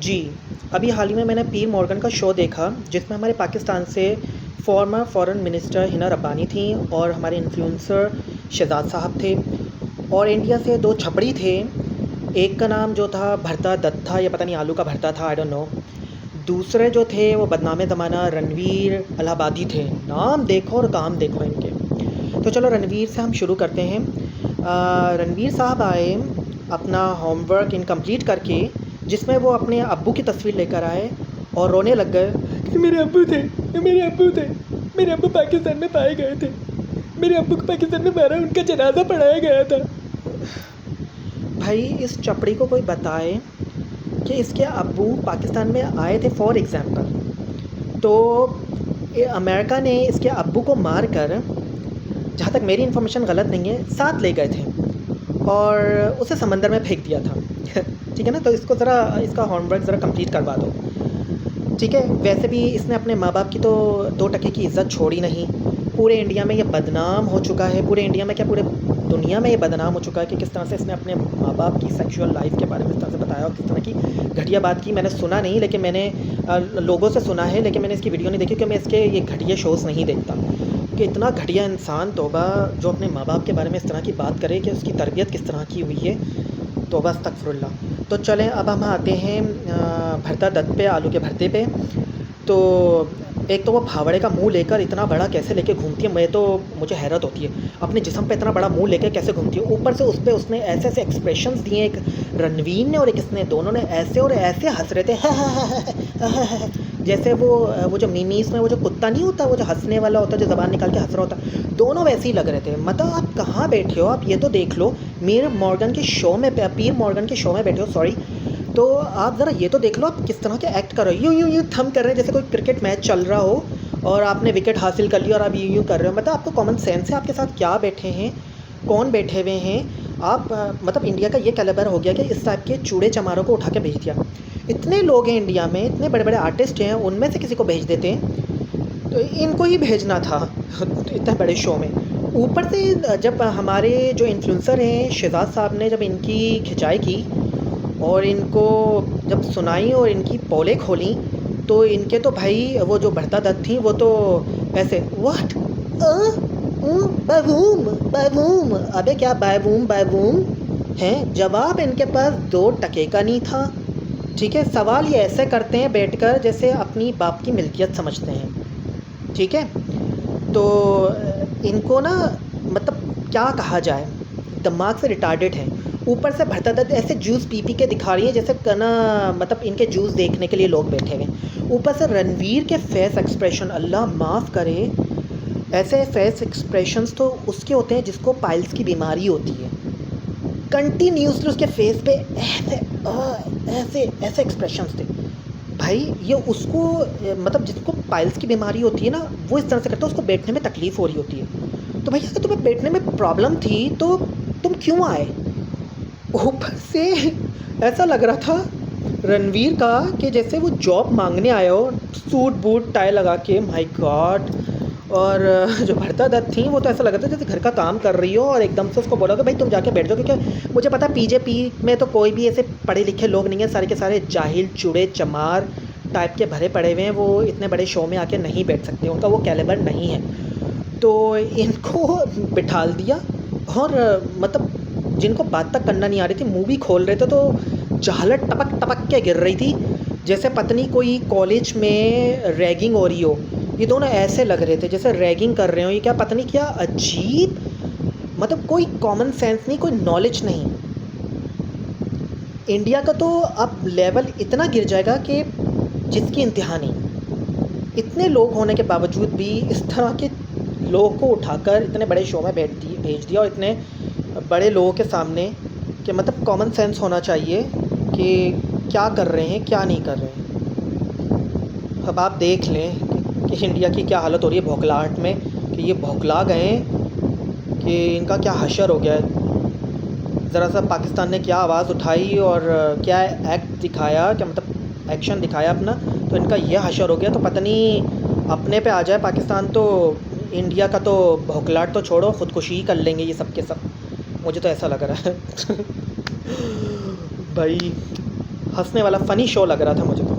जी, अभी हाल ही में मैंने पीर मॉर्गन का शो देखा, जिसमें हमारे पाकिस्तान से farmer foreign minister Hina Rabbani थी और हमारे इन्फ्लुएंसर शहज़ाद साहब थे और इंडिया से 2 छपड़ी थे। एक का नाम जो था भरता दत्त था या पता नहीं आलू का भरता था, आई डोंट नो। दूसरे जो थे वो बदनाम ज़माना रणवीर इलाहाबादी थे। नाम देखो और काम देखो इनके। तो चलो रणवीर से हम शुरू करते हैं। रणवीर साहब आए अपना होमवर्क इनकम्प्लीट करके, जिसमें वो अपने अब्बू की तस्वीर लेकर आए और रोने लग गए कि मेरे अब्बू थे, मेरे अब्बू थे, मेरे अब्बू पाकिस्तान में पाए गए थे, मेरे अब्बू को पाकिस्तान में मारा, उनका जनाजा पढ़ाया गया था। भाई इस चपड़ी को कोई बताए कि इसके अब्बू पाकिस्तान में आए थे फॉर एग्ज़ाम्पल, तो अमेरिका ने इसके अब्बू को मार कर, जहाँ तक मेरी इन्फॉर्मेशन गलत नहीं है, साथ ले गए थे और उसे समंदर में फेंक दिया था। ठीक है ना, तो इसको ज़रा इसका होमवर्क ज़रा कंप्लीट करवा दो। ठीक है, वैसे भी इसने अपने माँ बाप की तो 2 टके की इज़्ज़त छोड़ी नहीं। पूरे इंडिया में ये बदनाम हो चुका है, पूरे इंडिया में क्या पूरे दुनिया में ये बदनाम हो चुका है कि किस तरह से इसने अपने माँ बाप की सेक्सुअल लाइफ के बारे में इस तरह से बताया और किस तरह की घटिया बात की। मैंने सुना नहीं, लेकिन मैंने लोगों से सुना है, लेकिन मैंने इसकी वीडियो नहीं देखी क्योंकि मैं इसके ये घटिया शोज़ नहीं देखता। कि इतना घटिया इंसान तौबा जो अपने माँ बाप के बारे में इस तरह की बात करे कि उसकी तरबियत किस तरह की हुई है, तौबा अस्तगफिरुल्लाह। तो चलें अब हम आते हैं भरता दत्त पे, आलू के भरते पे। तो एक तो वो फावड़े का मुंह लेकर इतना बड़ा कैसे लेके घूमती है, मुझे हैरत होती है अपने जिस्म पे इतना बड़ा मुंह लेकर कैसे घूमती है। ऊपर से उस पर उसने ऐसे ऐसे एक्सप्रेशंस दिए, एक रणवीर ने और एक इसने, दोनों ने ऐसे और ऐसे हंस रहे थे जैसे वो जो मीमीज़ में वो जो कुत्ता नहीं होता, वो जो हंसने वाला होता है, जो ज़बान निकाल के हंस रहा होता, दोनों वैसे ही लग रहे थे। मतलब आप कहाँ बैठे हो, आप ये तो देख लो, पीर मॉर्गन के शो में बैठे हो, सॉरी। तो आप ज़रा ये तो देख लो आप किस तरह के एक्ट कर रहे हो, यूँ थम कर रहे हैं जैसे कोई क्रिकेट मैच चल रहा हो और आपने विकेट हासिल कर लिया और आप यूँ कर रहे हो। मतलब आपको कॉमन सेंस है, आपके साथ क्या बैठे हैं, कौन बैठे हुए हैं आप। मतलब इंडिया का ये कैलिबर हो गया कि इस टाइप के चूड़े चमारों को उठा के भेज दिया। इतने लोग हैं इंडिया में, इतने बड़े बड़े आर्टिस्ट हैं, उनमें से किसी को भेज देते, तो इनको ही भेजना था इतने बड़े शो में। ऊपर से जब हमारे जो इन्फ्लुएंसर हैं शहज़ाद साहब ने जब इनकी खिंचाई की और इनको जब सुनाई और इनकी पोलें खोली, तो इनके तो भाई वो जो भरता दत्त थी वो तो ऐसे व्हाट बाबूम बाबूम, अबे क्या बाबूम बाबूम हैं। जवाब इनके पास 2 टके का नहीं था। ठीक है, सवाल ये ऐसे करते हैं बैठकर जैसे अपनी बाप की मिल्कियत समझते हैं। ठीक है, तो इनको ना मतलब क्या कहा जाए, दिमाग से रिटार्डेड हैं। ऊपर से भरता दत्त ऐसे जूस पी के दिखा रही है जैसे ना, मतलब इनके जूस देखने के लिए लोग बैठे हुए हैं। ऊपर से रणवीर के फेस एक्सप्रेशन, अल्लाह माफ़ करे, ऐसे फेस एक्सप्रेशंस तो उसके होते हैं जिसको पाइल्स की बीमारी होती है। कंटिन्यूसली उसके फेस पे ऐसे ऐसे ऐसे एक्सप्रेशंस थे भाई। ये उसको मतलब जिसको पाइल्स की बीमारी होती है ना, वो इस तरह से करता है, उसको बैठने में तकलीफ़ हो रही होती है। तो भाई अगर तुम्हें बैठने में प्रॉब्लम थी तो तुम क्यों आए। ऊपर से ऐसा लग रहा था रणवीर का कि जैसे वो जॉब मांगने आया हो, सूट बूट टाई लगा के, माय गॉड। और जो भरता दत्त थी वो तो ऐसा लग रहा था जैसे घर का काम कर रही हो और एकदम से उसको बोला कि भाई तुम जाके बैठ जाओ, क्योंकि मुझे पता है बीजेपी में तो कोई भी ऐसे पढ़े लिखे लोग नहीं हैं, सारे के सारे जाहिल चूड़े चमार टाइप के भरे पड़े हुए हैं, वो इतने बड़े शो में आके नहीं बैठ सकते, उनका वो कैलिबर नहीं है। तो इनको बिठाल दिया और मतलब जिनको बात तक करना नहीं आ रही थी, मूवी खोल रहे थे तो झालर टपक टपक के गिर रही थी जैसे पत्नी कोई कॉलेज में रैगिंग हो रही हो। ये दोनों ऐसे लग रहे थे जैसे रैगिंग कर रहे हो। ये क्या पता नहीं क्या अजीब, मतलब कोई कॉमन सेंस नहीं, कोई नॉलेज नहीं। इंडिया का तो अब लेवल इतना गिर जाएगा कि जिसकी इंतहा नहीं। इतने लोग होने के बावजूद भी इस तरह के लोगों को उठाकर इतने बड़े शो में भेज दिया और इतने बड़े लोगों के सामने, कि मतलब कॉमन सेंस होना चाहिए कि क्या कर रहे हैं क्या नहीं कर रहे हैं। अब आप देख लें कि इंडिया की क्या हालत हो रही है भौखलाहट में, कि ये भौखला गए कि इनका क्या हशर हो गया है। ज़रा सा पाकिस्तान ने क्या आवाज़ उठाई और क्या एक्ट दिखाया, क्या मतलब एक्शन दिखाया अपना, तो इनका यह हशर हो गया। तो पता नहीं अपने पे आ जाए पाकिस्तान तो इंडिया का तो भौखलाहट तो छोड़ो, ख़ुदकुशी ही कर लेंगे ये सब के सब। मुझे तो ऐसा लग रहा है भाई हँसने वाला फ़नी शो लग रहा था मुझे तो।